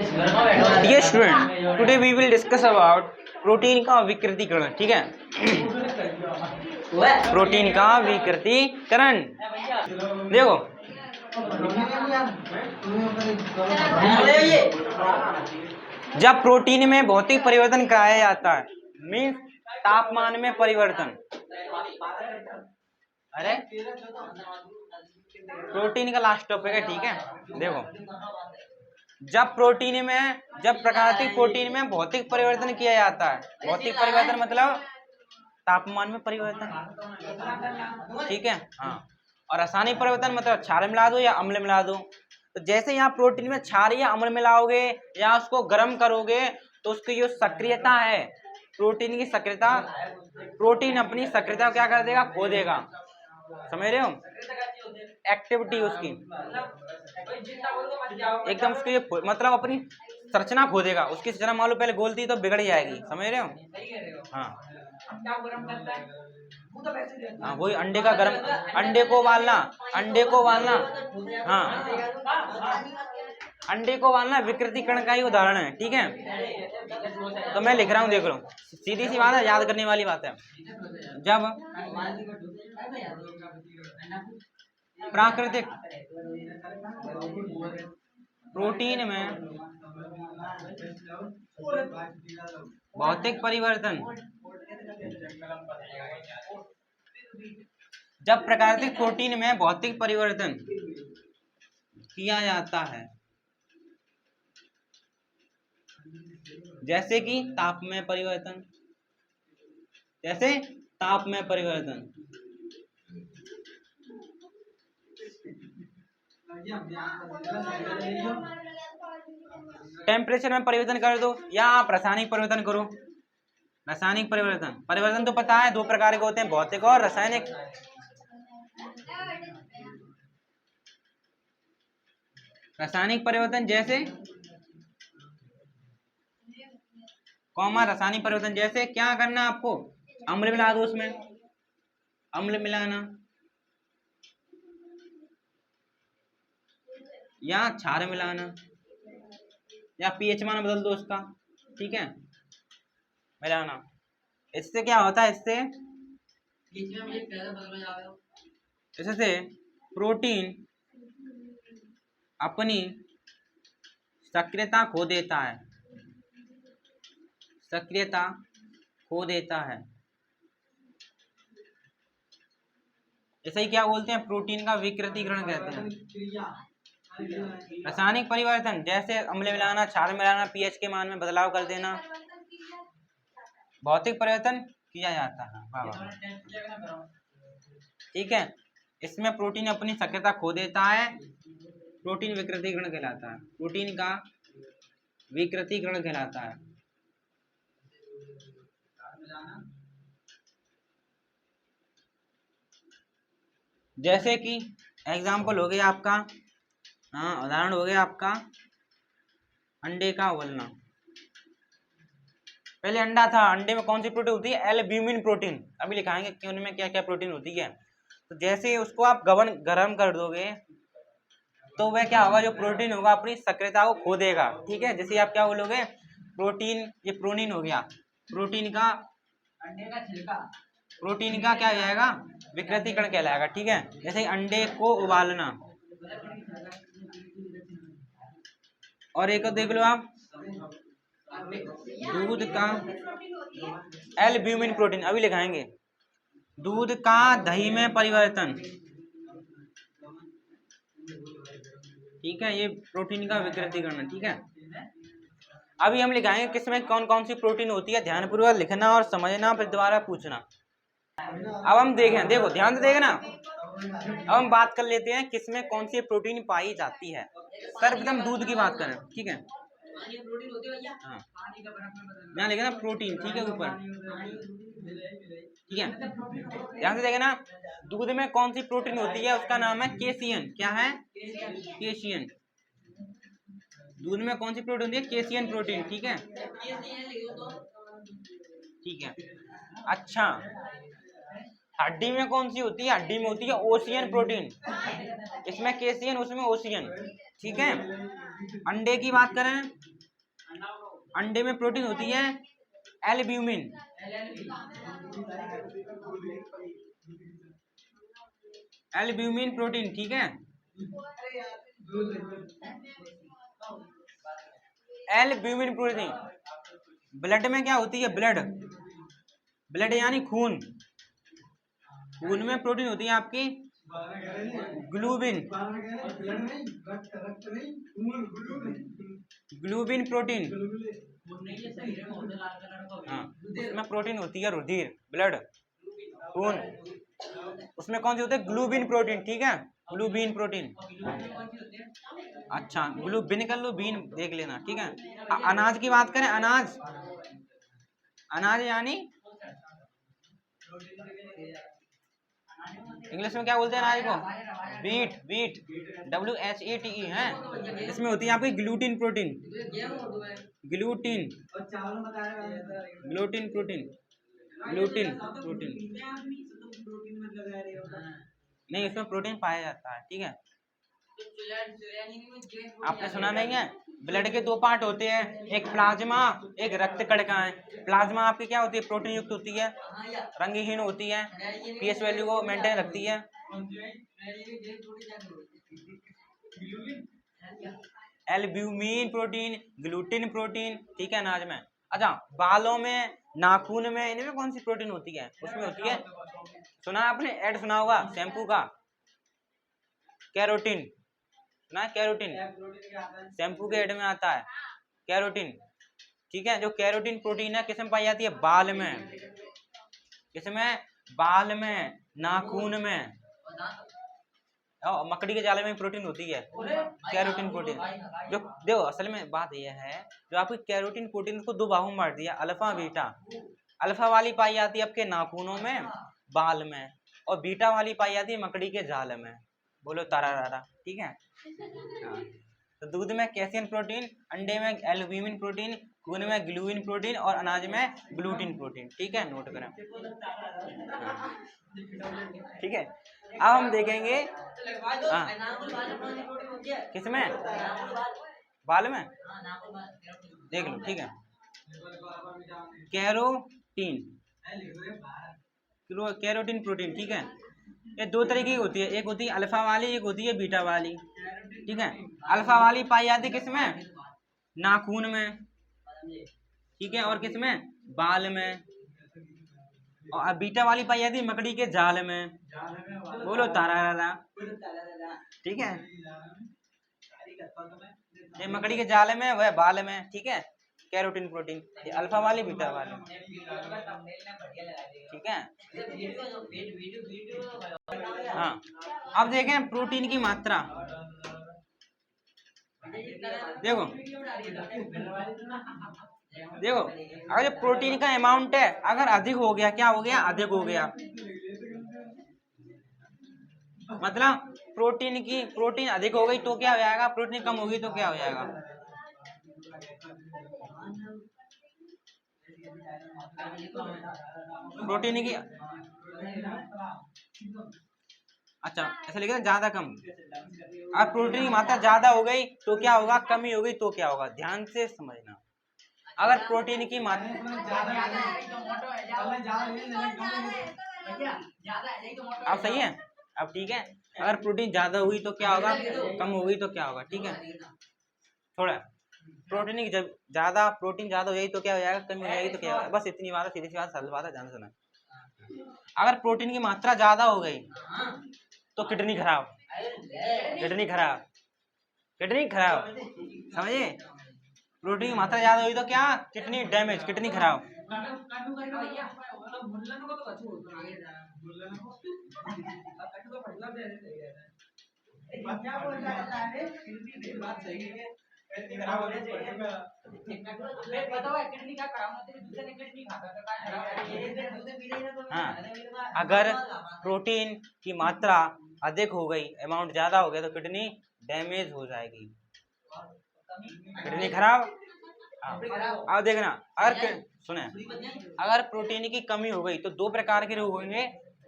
Dear student, today we will discuss about protein का विकृतीकरण। ठीक है, प्रोटीन का विकृतीकरण। देखो, जब प्रोटीन में भौतिक परिवर्तन कराया जाता है, मीन्स तापमान में परिवर्तन। अरे प्रोटीन का लास्ट टॉपिक है, ठीक है। देखो, जब प्राकृतिक प्रोटीन में भौतिक परिवर्तन किया जाता है, भौतिक परिवर्तन मतलब तापमान में परिवर्तन, ठीक है। हाँ, और रासायनिक परिवर्तन मतलब क्षार मिला दो या अम्ल मिला दो। तो जैसे यहाँ प्रोटीन में क्षार या अम्ल मिलाओगे या उसको गर्म करोगे तो उसकी जो सक्रियता है, प्रोटीन की सक्रियता, प्रोटीन अपनी सक्रियता क्या कर देगा, खो देगा। समझ रहे हो, एक्टिविटी उसकी एकदम, उसकी मतलब अपनी संरचना खो देगा। उसकी संरचना मान लो पहले गोल थी तो बिगड़ जाएगी। समझ रहे हो। हाँ, हाँ, वही अंडे का गर्म, अंडे को उबालना, हाँ, अंडे को उबालना विकृतीकरण का ही उदाहरण है, ठीक है। तो मैं लिख रहा हूँ, देख लो, सीधी सी बात है, याद करने वाली बात है। जब प्राकृतिक प्रोटीन में भौतिक परिवर्तन, जब प्राकृतिक प्रोटीन में भौतिक परिवर्तन किया जाता है, जैसे कि ताप में परिवर्तन, जैसे ताप में परिवर्तन, टेम्परेचर में परिवर्तन कर दो, या आप रासायनिक परिवर्तन करो। रासायनिक परिवर्तन तो पता है, दो प्रकार के होते हैं, भौतिक और रासायनिक। रासायनिक परिवर्तन जैसे रासायनिक परिवर्तन जैसे क्या करना आपको, अम्ल मिला दो, उसमें अम्ल मिलाना या क्षार मिलाना या पीएच मान बदल दो उसका, ठीक है, मिलाना। इससे क्या होता है, इससे प्रोटीन अपनी सक्रियता खो देता है, सक्रियता खो देता है। ऐसे ही क्या बोलते हैं, प्रोटीन का विकृतीकरण कहते हैं। रासायनिक परिवर्तन जैसे अम्ल मिलाना, क्षार मिलाना, पीएच के मान में बदलाव कर देना, भौतिक परिवर्तन किया जाता है, ठीक है। इसमें प्रोटीन अपनी सक्रियता खो देता है, प्रोटीन विकृतीकरण कहलाता है, प्रोटीन का विकृतीकरण कहलाता है। जैसे कि एग्जाम्पल हो गया आपका, हाँ, उदाहरण हो गया आपका अंडे का उबलना। पहले अंडा था, अंडे में कौन सी प्रोटीन होती है, एल्ब्यूमिन प्रोटीन। अभी लिखाएंगे कि उनमें क्या क्या प्रोटीन होती है। तो जैसे उसको आप गर्म कर दोगे तो वह क्या होगा, जो प्रोटीन होगा अपनी सक्रियता को खो देगा, ठीक है। जैसे आप क्या बोलोगे, प्रोटीन, ये प्रोटीन हो गया, प्रोटीन का क्या हो जाएगा, विकृतीकरण कहलाएगा, ठीक है। जैसे अंडे को उबालना, और एक देख लो आप, दूध का एल्ब्यूमिन प्रोटीन, अभी लिखाएंगे, दूध का दही में परिवर्तन, ठीक है, ये प्रोटीन का विकृतीकरण है, ठीक है। अभी हम लिखाएंगे किसमें कौन कौन सी प्रोटीन होती है, ध्यानपूर्वक लिखना और समझना, फिर दोबारा पूछना। अब हम देखें, देखो ध्यान से देखना। अब हम बात कर लेते हैं किसमें कौन सी प्रोटीन पाई जाती है। सर्वप्रथम दूध की बात करें, ठीक है। हाँ, यहाँ लिखना प्रोटीन, ठीक है, ऊपर, ठीक है। ध्यान से देखना, दूध में कौन सी प्रोटीन होती है, उसका नाम है केसियन। क्या है, केसियन। दूध में कौन सी प्रोटीन होती है, केसियन प्रोटीन, ठीक है, ठीक है। अच्छा, हड्डी में कौन सी होती है, हड्डी में होती है ओसियन प्रोटीन। इसमें केसियन, उसमें ओसियन, ठीक है। अंडे की बात करें अंडे में प्रोटीन होती है एल्ब्यूमिन। एल्ब्यूमिन प्रोटीन, ठीक है। Albumin protein. ब्लड में क्या होती है? ब्लड, ब्लड यानी खून। खून में प्रोटीन होती है आपकी ग्लोबिन, ग्लोबिन प्रोटीन। हाँ, उसमें प्रोटीन होती है रुधिर, ब्लड, खून। उसमें कौन सी होती है? ग्लोबिन प्रोटीन, ठीक है, ग्लोबिन प्रोटीन। अच्छा, ग्लोबिन का लो, बीन देख लेना, ठीक है। अनाज की बात करें, अनाज, अनाज यानी इंग्लिश में क्या बोलते हैं अनाज को? बीट, बीट, WHEAT है। इसमें होती है आपकी gluten protein, gluten, gluten protein, gluten protein. नहीं, इसमें प्रोटीन पाया जाता है, ठीक है। आपने सुना नहीं है? ब्लड के दो पार्ट होते हैं, एक प्लाज्मा, एक रक्त कणिकाएं। प्लाज्मा आपकी क्या होती है? प्रोटीन युक्त होती है, रंगहीन होती है, पीएच वैल्यू को मेंटेन रखती है। एल्ब्यूमिन प्रोटीन, ग्लूटिन प्रोटीन, ठीक है, अनाज में। अच्छा, बालों में, नाखून में, इनमें कौन सी प्रोटीन होती है? उसमें होती है, सुना आपने, ऐड सुना होगा शैम्पू का, कैरोटीन, सुना है? कैरोटीन शैम्पू के ऐड में आता है, कैरोटीन, ठीक है। जो कैरोटीन प्रोटीन है किसमें पाई जाती है? बाल में। किसमें? बाल में, नाखून में, और मकड़ी के जाले में प्रोटीन होती है कैरोटीन प्रोटीन। जो देखो, असल में बात यह है, जो आपकी कैरोटीन प्रोटीन को दो भागों में बांट दिया, अल्फा बीटा। अल्फा वाली पाई जाती है आपके नाखूनों में, बाल में, और बीटा वाली पाई जाती है मकड़ी के जाल में। बोलो तारा रारा, ठीक है। हाँ। तो दूध में कैसियन प्रोटीन, अंडे में एल्ब्यूमिन प्रोटीन, खून में ग्लूबिन प्रोटीन, और अनाज में ग्लूटिन प्रोटीन, ठीक है, नोट करें। ठीक है, अब हम देखेंगे। हाँ, किसमें? बाल में, देख लो, ठीक है। कैरोटीन, कैरोटीन प्रोटीन, ठीक है। ये दो तरीके की होती है, एक होती है अल्फा वाली, एक होती है बीटा वाली, ठीक है। अल्फा वाली पाई जाती है किसमें? नाखून में, ठीक है, और किसमें? बाल में। और बीटा वाली पाई जाती है मकड़ी के जाल में। बोलो तारा, ठीक है। ये मकड़ी के जाल में, वह बाल में, ठीक है, कैरोटीन प्रोटीन। ये अल्फा वाली, बीटा वाली, ठीक है। हाँ, अब देखें प्रोटीन की मात्रा। देखो, देखो, अगर प्रोटीन का अमाउंट है, अगर अधिक हो गया, क्या हो गया? अधिक हो गया। मतलब प्रोटीन अधिक हो गई तो क्या हो जाएगा? प्रोटीन कम होगी तो क्या हो जाएगा? प्रोटीन की, अच्छा ऐसा लिखा ज्यादा कम। अब प्रोटीन की मात्रा ज्यादा हो गई तो क्या होगा? कमी हो गई तो क्या होगा? ध्यान से समझना। अगर प्रोटीन की मात्रा, अब सही है, अब ठीक है। अगर प्रोटीन ज्यादा हुई तो क्या होगा? कम हो गई तो क्या होगा? ठीक है, थोड़ा प्रोटीन की जब ज्यादा, प्रोटीन ज्यादा हो जाएगी तो क्या हो जाएगा? कमी हो जाएगी तो क्या होगा? बस इतनी बात है, सीधी सी बात, सरल बात है, ध्यान से सुना। अगर प्रोटीन की मात्रा ज्यादा हो गई तो किडनी खराब, किडनी खराब, किडनी खराब, समझे? प्रोटीन की मात्रा ज्यादा हुई तो क्या? किडनी डैमेज, किडनी खराब। हाँ, अगर प्रोटीन की मात्रा अधिक हो गई, अमाउंट ज्यादा हो गया तो किडनी डैमेज हो जाएगी, किडनी खराब। अब देखना, अगर सुने, अगर प्रोटीन की कमी हो गई तो दो प्रकार के रोग होंगे,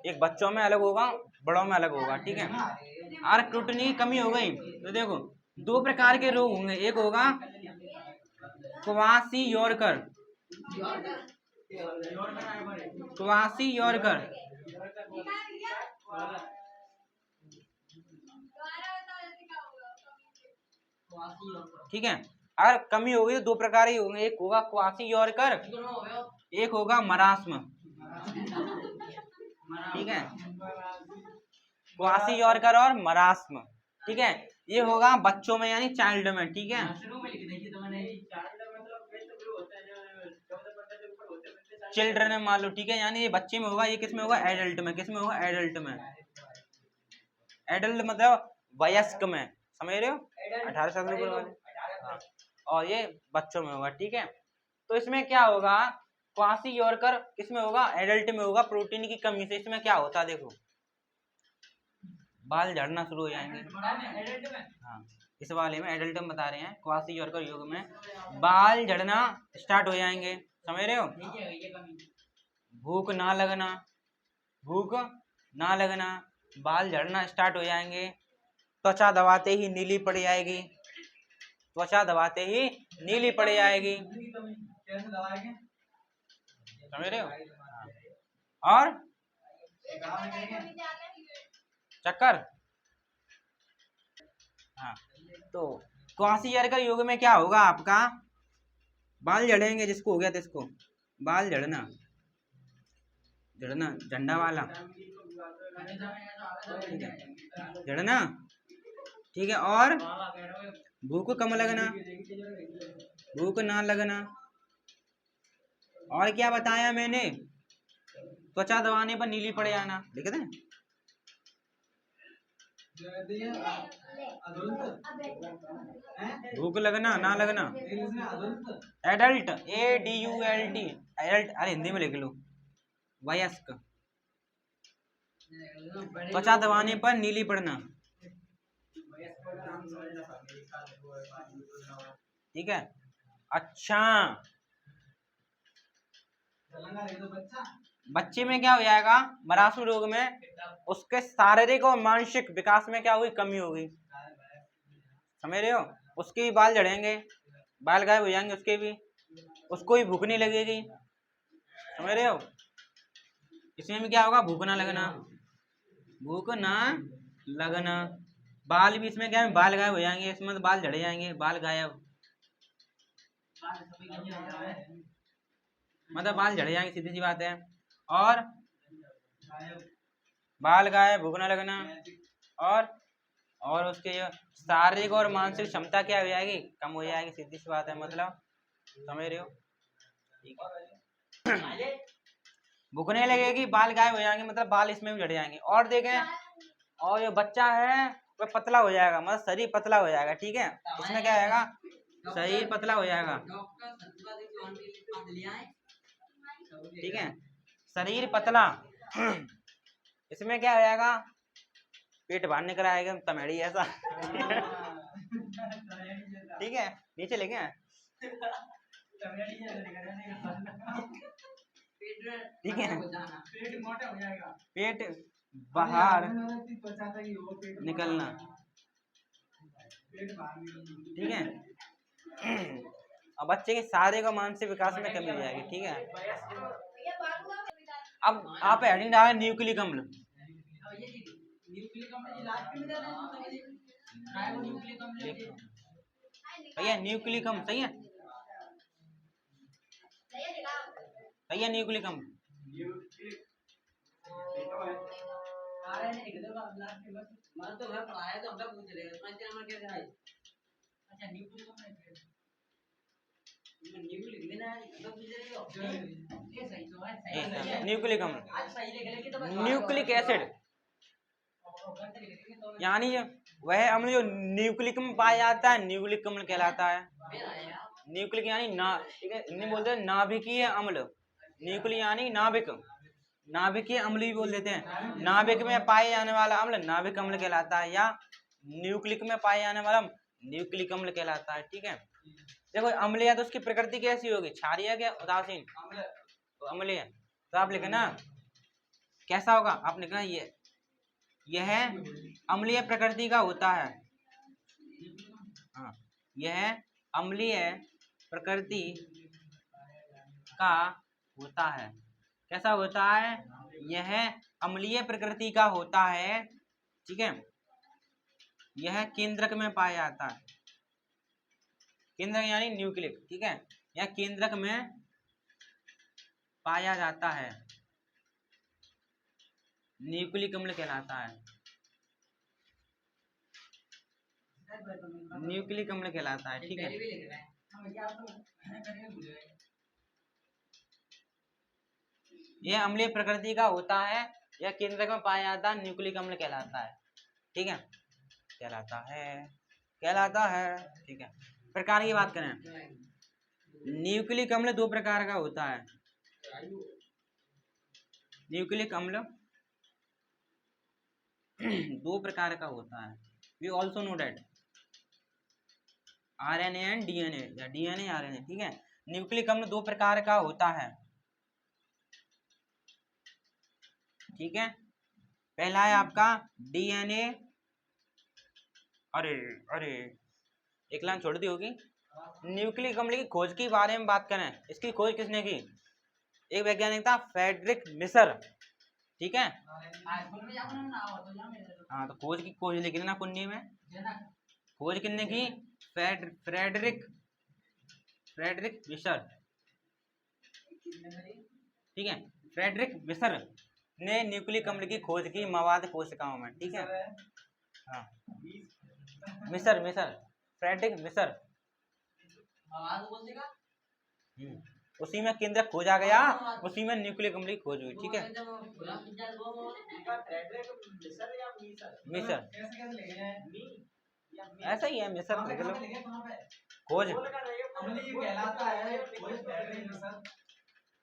एक बच्चों में अलग होगा, बड़ों में अलग होगा, ठीक है। अगर प्रोटीन की कमी हो गई तो देखो दो प्रकार के रोग होंगे, एक होगा क्वासी यॉर्कर, क्वासी यॉर्कर, ठीक है। अगर कमी होगी तो दो प्रकार ही होंगे, एक होगा क्वासी यॉर्कर, एक होगा मरास्म, ठीक है। क्वासी यॉर्कर और मरास्म, ठीक है। ये होगा बच्चों में यानी चाइल्ड में, ठीक है। चिल्ड्रन में मान लो, ठीक है, यानी ये बच्चे में होगा, ये किस में होगा, एडल्ट में। किस में होगा, एडल्ट में। एडल्ट मतलब वयस्क में, समझ रहे हो, 18 साल से ऊपर वाले। और ये बच्चों में होगा, ठीक है। तो इसमें क्या होगा, क्वासी यॉर्कर किसमें होगा, एडल्ट में होगा। प्रोटीन की कमी से इसमें क्या होता है, देखो बाल झड़ना शुरू हो जाएंगे। हाँ, इस वाले में एडल्ट में बता रहे हैं, क्वासी यॉर्कर योग में बाल झड़ना स्टार्ट हो जाएंगे, समझ रहे हो। भूख ना लगना, भूख ना लगना, बाल झड़ना स्टार्ट हो जाएंगे। त्वचा दबाते ही नीली पड़ जाएगी, त्वचा दबाते ही नीली पड़ जाएगी, समझ रहे हो। और चक्कर, हाँ। तो क्वासी यॉर्कर योग में क्या होगा, आपका बाल झड़ेंगे, जिसको हो गया जिसको बाल झड़ना, झड़ना झंडा वाला, ठीक है, झड़ना, ठीक है। और भूख कम लगना, भूख ना लगना। और क्या बताया मैंने, त्वचा दबाने पर नीली पड़ जाना, लिख दें। भूख लगना ना लगना, एडल्ट, ADULT, एडल्ट, अरे हिंदी में लिख लो, वयस्क। त्वचा दबाने पर नीली पड़ना, ठीक है। अच्छा, बच्चे में क्या हो जाएगा, मरासू रोग में उसके शारीरिक और मानसिक विकास में क्या होगी, कमी होगी, समझ रहे हो। उसके भी बाल झड़ेंगे, बाल गायब हो जाएंगे उसके भी, उसको भी भूख नहीं लगेगी, समझ रहे हो। इसमें भी क्या होगा, भूख ना लगना, भूख ना लगना। बाल भी इसमें क्या है, बाल गायब हो जाएंगे, इसमें तो बाल झड़ जाएंगे, बाल गायब मतलब बाल झड़ जाएंगे, सीधी सी बात है। और बाल गायब, भूख ना लगना, और उसके शारीरिक और मानसिक क्षमता क्या हो जाएगी, कम हो जाएगी, सीधी सी बात है, मतलब समझ रहे हो। भूख नहीं लगेगी, बाल गायब हो जाएंगे, मतलब बाल इसमें भी झड़ जाएंगे। और देखें, और जो बच्चा है वह पतला हो जाएगा, मतलब शरीर पतला हो जाएगा, ठीक है। इसमें क्या आएगा, शरीर पतला हो जाएगा, ठीक है, शरीर पतला। इसमें क्या हो जाएगा, पेट बाहर निकल आएगा, तमेड़ी ऐसा, ठीक है, नीचे लेके, ठीक है, पेट बाहर निकलना, ठीक है। अब बच्चे के शारीरिक और मानसिक विकास में कमी हो जाएगी, ठीक है। अब आप हेडिंग डालें न्यूक्लिक अम्ल, भैया न्यूक्लिक अम्ल सही है, सही है न्यूक्लिक अम्ल। न्यूक्लिक अम्ल, न्यूक्लिक एसिड, यानी वह अम्ल जो न्यूक्लिक में पाया जाता है, न्यूक्लिक अम्ल कहलाता है। न्यूक्लिक यानी ना, ठीक है, हिंदी बोलते हैं नाभिकीय अम्ल, न्यूक्लिक यानी नाभिक, नाभिकीय अम्ल भी बोल देते हैं। नाभिक में पाए जाने वाला अम्ल नाभिक अम्ल कहलाता है, या न्यूक्लिक में पाए जाने वाला न्यूक्लिक अम्ल कहलाता है, ठीक है। देखो अम्लीय तो उसकी प्रकृति कैसी होगी, क्षारीय क्या उदासीन, तो अम्लीय, तो आप लिखना कैसा होगा, आप लिखना यह अम्लीय प्रकृति का होता है, हाँ, यह अम्लीय प्रकृति का होता है। कैसा होता है? यह अम्लीय प्रकृति का होता है, ठीक है। यह केंद्रक में पाया जाता है, केंद्रक यानी न्यूक्लिक, ठीक है। यह केंद्रक में पाया जाता है, न्यूक्लिक अम्ल कहलाता है, न्यूक्लिक अम्ल कहलाता है, ठीक है। यह अम्लीय प्रकृति का होता है, यह केंद्रक में पाया जाता है, न्यूक्लिक अम्ल कहलाता है, ठीक है। कहलाता है, ठीक है। प्रकार की बात करें, न्यूक्लिक अम्ल दो प्रकार का होता है। न्यूक्लिक अम्ल दो प्रकार का होता है। We also know that RNA and DNA या DNA RNA, ठीक है। न्यूक्लिक अम्ल दो प्रकार का होता है, ठीक है। पहला है आपका DNA, अरे अरे एक लाइन छोड़ दी होगी। न्यूक्लिक अम्ल की खोज के बारे में बात करें, इसकी खोज किसने की? एक वैज्ञानिक था फ्रेडरिक मिसर, ठीक है। हाँ, तो खोज लिख लेना कुंडी में। खोज किसने की? फ्रेडरिक मिसर, ठीक है। फ्रेडरिक मिसर ने न्यूक्लिक अम्ल की खोज की मवाद कोशिकाओं में, ठीक है। हाँ, मिसर फ्रेडरिक मिसर, उसी में केंद्रक खोजा गया, उसी में न्यूक्लिक अम्ल की खोज हुई, ठीक है। मिसर ऐसा ही है, मिसर लिख लो। खोज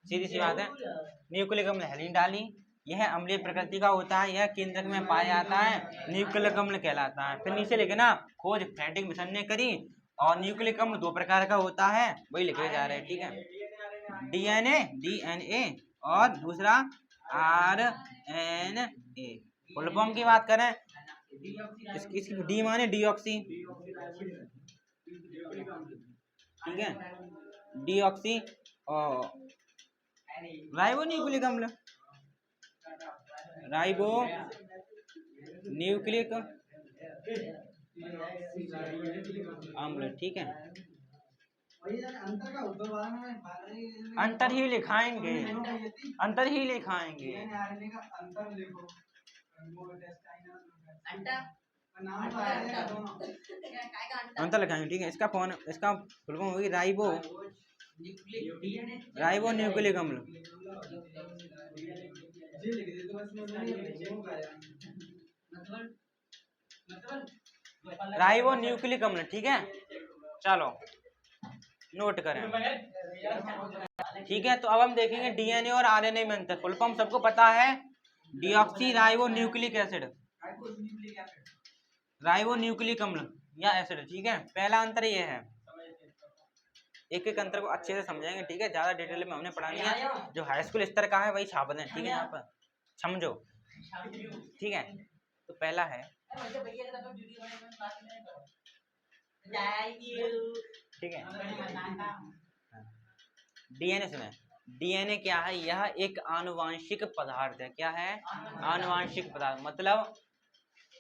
सीधी सी बात है, न्यूक्लिक अम्ल हेलिन डाली, यह अम्लीय प्रकृति का होता है, यह केंद्रक में पाया जाता है, न्यूक्लिक अम्ल कहलाता है। फिर नीचे लिखे ना, खोज फ्रेडरिक मिसर ने करी, और न्यूक्लिक अम्ल दो प्रकार का होता है, वही लिखे जा रहे हैं, ठीक है। DNA और दूसरा RNA। फुल फॉर्म की बात करें, इसकी डी माने डीऑक्सी, ठीक है। डीऑक्सी और राइबो न्यूक्लिक अम्ल, राइबो न्यूक्लिक अम्ल, ठीक है। अंतर ही लिखाएंगे, अंतर ही लिखाएंगे, अंतर लिखाएंगे, ठीक है। इसका फुल फॉर्म होगी राइबो न्यूक्लिक अम्ल, राइबो न्यूक्लिक अम्ल, ठीक है। चलो नोट करें, ठीक है। तो अब हम देखेंगे DNA और RNA में अंतर। फुल फॉर्म सबको पता है, deoxy ribo nucleic acid, ribo nucleic अम्ल या एसिड, ठीक है। पहला अंतर ये है, एक एक अंतर को अच्छे से समझेंगे, ठीक है। ज्यादा डिटेल में हमने पढ़ा नहीं है, जो हाई स्कूल स्तर का है वही छाप दें, ठीक है। यहाँ पर समझो, ठीक है। तो पहला है, ठीक है, DNA सुने। DNA क्या है? यह एक आनुवांशिक पदार्थ है। क्या है? आनुवांशिक पदार्थ, मतलब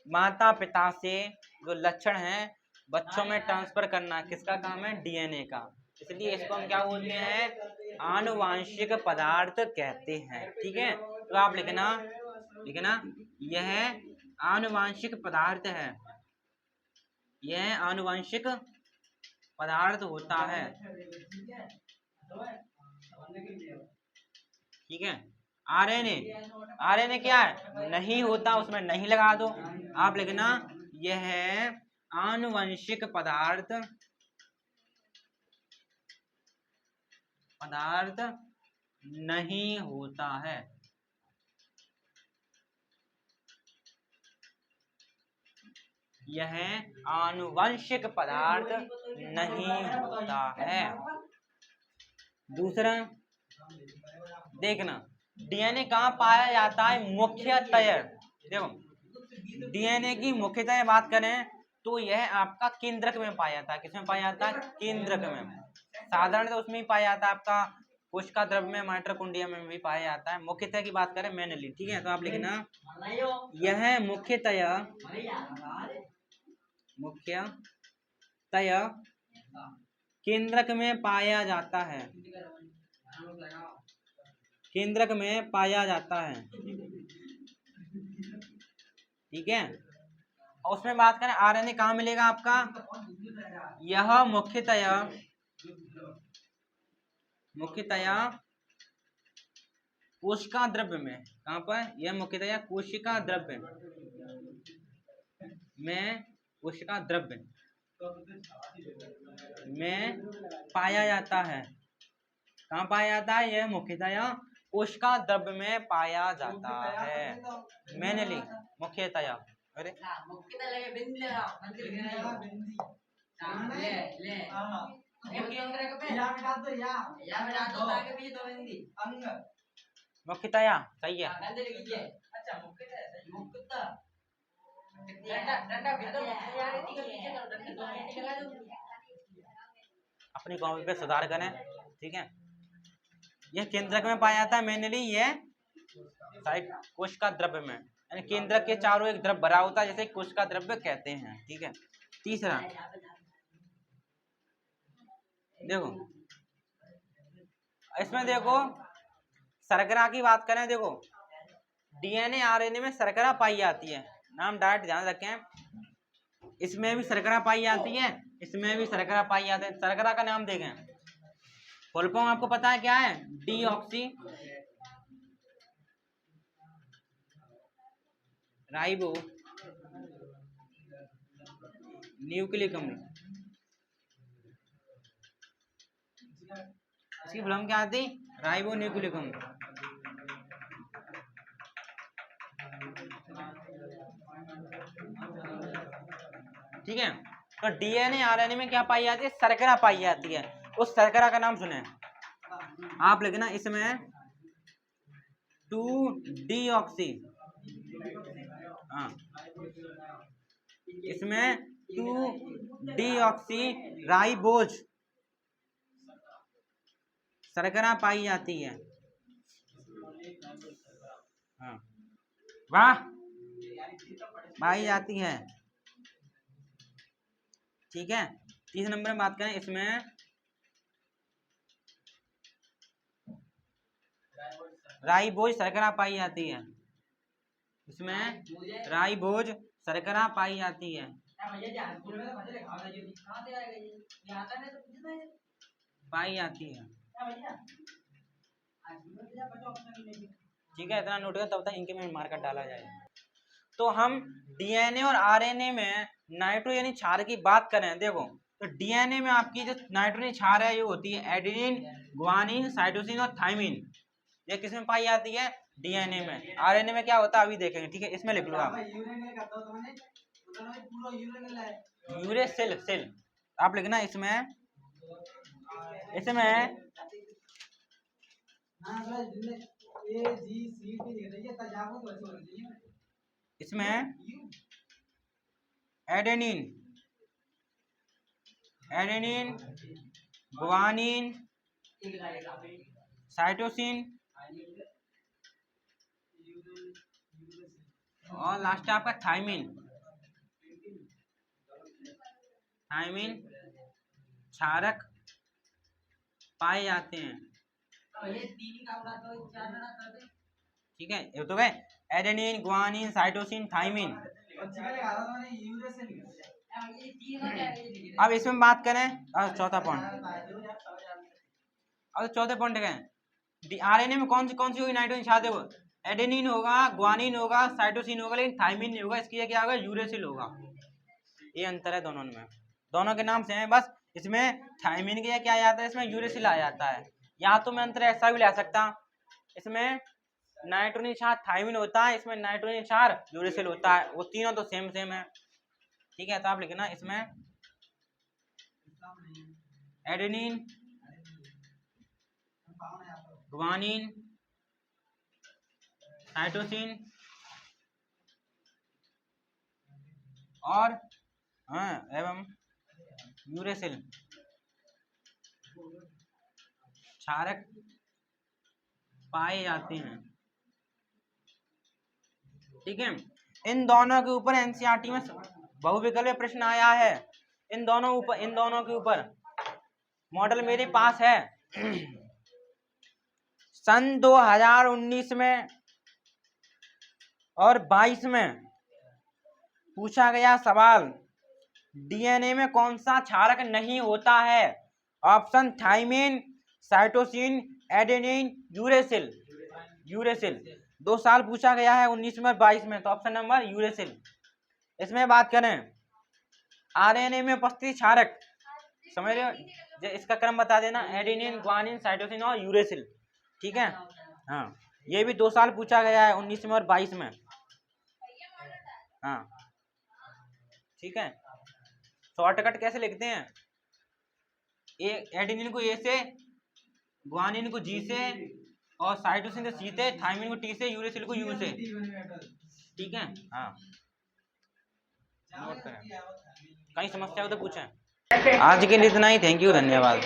माता पिता से जो लक्षण है बच्चों में ट्रांसफर करना किसका काम है? DNA का। इसलिए इसको हम क्या बोलते हैं? आनुवांशिक पदार्थ कहते हैं, ठीक है। तो आप लिखना यह आनुवांशिक पदार्थ है, यह आनुवांशिक पदार्थ होता है, ठीक है। RNA क्या है? नहीं होता, उसमें नहीं लगा दो। आप लिखना यह आनुवंशिक पदार्थ नहीं होता है, यह आनुवंशिक पदार्थ नहीं होता है। दूसरा देखना, DNA कहाँ पाया जाता है? मुख्यतः देखो, DNA की मुख्यतः बात करें तो यह आपका केंद्रक में पाया जाता है। किसमें पाया जाता है? केंद्रक में। साधारण तो उसमें ही पाया जाता है आपका कोशिका द्रव्य में, माइटोकॉन्ड्रिया में भी पाया जाता है। मुख्यतः की बात करें मेनली, ठीक है, तो आप लिखना यह मुख्यतया केंद्रक में पाया जाता है, केंद्रक में पाया जाता है, ठीक है। और उसमें बात करें आरएनए कहाँ मिलेगा आपका, यह मुख्यतया कोशिका द्रव्य में, कहाँ पर, यह मुख्यतया कोशिका द्रव्य में, कोशिका द्रव्य में पाया जाता है। कहाँ पाया जाता है, यह मुख्यतया कोशिका द्रव्य में पाया जाता है। मेनली मुख्यतया, अरे मुख्यतया सही है। अपनी कॉपी पे सुधार करें, ठीक है। यह केंद्रक में पाया जाता है, मेनली ये कोशिका द्रव्य में, यानी केंद्रक के चारों एक द्रव्य भरा होता है, जैसे कोशिका द्रव्य कहते हैं, ठीक है। तीसरा देखो, इसमें देखो शर्करा की बात करें, देखो डीएनए आरएनए में शर्करा पाई जाती है, नाम डायरेक्ट ध्यान रखें। इसमें भी शर्करा पाई जाती है, इसमें भी शर्करा पाई जाती है। शर्करा का नाम देखें, फुल फॉर्म आपको पता है क्या है, डीऑक्सी राइबो न्यूक्लिक अम्ल। इसकी फुल फॉर्म क्या आती, राइबो न्यूक्लिक अम्ल, ठीक है। तो डीएनए आरएनए में क्या पाई जाती है, शर्करा पाई जाती है। उस शर्करा का नाम सुने आप, लिखना इसमें 2-डीऑक्सी, हाँ, इसमें 2-डीऑक्सी राइबोज शर्करा पाई जाती है, हाँ, वाह, पाई जाती है, ठीक है। तीसरे नंबर में बात करें, इसमें राइबोज शर्करा पाई जाती है, इसमें राइबोज शर्करा पाई जाती है, पाई जाती है, ठीक है। इतना नोट कर, तब तक इनके में मार्कर डाला जाएगा। तो हम डीएनए और आरएनए में नाइट्रोजन क्षार की बात करें, देखो तो डीएनए में आपकी जो नाइट्रोजन क्षार है ये होती है एडेनिन, ग्वानिन, साइटोसिन और थाइमिन। ये किसमें पाई जाती है, डीएनए में। आरएनए में क्या होता है अभी देखेंगे, ठीक है। इसमें लिख लो आप यूरेसिल सेल, आप लिखना इसमें एडेनिन, ग्वानिन, साइटोसिन और लास्ट आपका थाइमिन क्षारक पाए जाते हैं, ठीक है। ये तो गए एडेनिन, ग्वानिन, साइटोसिन, थाइमिन। अब इसमें बात करें चौथा पॉइंट, अब चौथे पॉइंट है आरएनए में कौन सी होगी नाइट्रोजन क्षार, देखो एडेनिन होगा, ग्वानिन होगा, साइटोसिन होगा, लेकिन थाइमिन नहीं होगा। इसकी क्या होगा, यूरेसिल होगा। ये अंतर है दोनों में, दोनों के नाम सेम है, बस इसमें थाइमिन के क्या आ जाता है, इसमें यूरेसिल आ जाता है। या तो मैं अंतर ऐसा भी ले सकता, इसमें नाइट्रोजन क्षार थाइमिन होता है, इसमें नाइट्रोजन क्षार यूरेसिल होता है। वो तीनों तो सेम है, ठीक है। तो आप लिखना इसमें एडेनिन, ग्वानिन, साइटोसिन और एवं यूरेसिल, क्षारक पाए जाते हैं। ठीक है, इन दोनों के ऊपर एनसीईआरटी में बहुविकल्पीय प्रश्न आया है। इन दोनों के ऊपर मॉडल मेरे पास है। सन 2019 में और 22 में पूछा गया सवाल, डीएनए में कौन सा क्षारक नहीं होता है? Option thymine, cytosine, adenine, uracil. Uracil 2 साल पूछा गया है, 19 में और 22 में, तो ऑप्शन नंबर यूरेसिल। इसमें बात करें आरएनए में उपस्थित क्षारक, समझ रहे हो, इसका क्रम बता देना, एडेनिन, ग्वानिन, साइटोसिन और यूरेसिल। ठीक है, हाँ, ये भी 2 साल पूछा गया है, 19 में और 22 में। हाँ, ठीक है, शॉर्टकट कैसे लिखते हैं? एडेनिन को ए से, ग्वानिन को जी से, और साइटोसिन को सी से, थाइमिन को टी से, यूरेसिल को यू से। ठीक है, हाँ, नोट करें, कहीं समस्या हो तो पूछें। आज के लिए इतना ही, थैंक यू, धन्यवाद।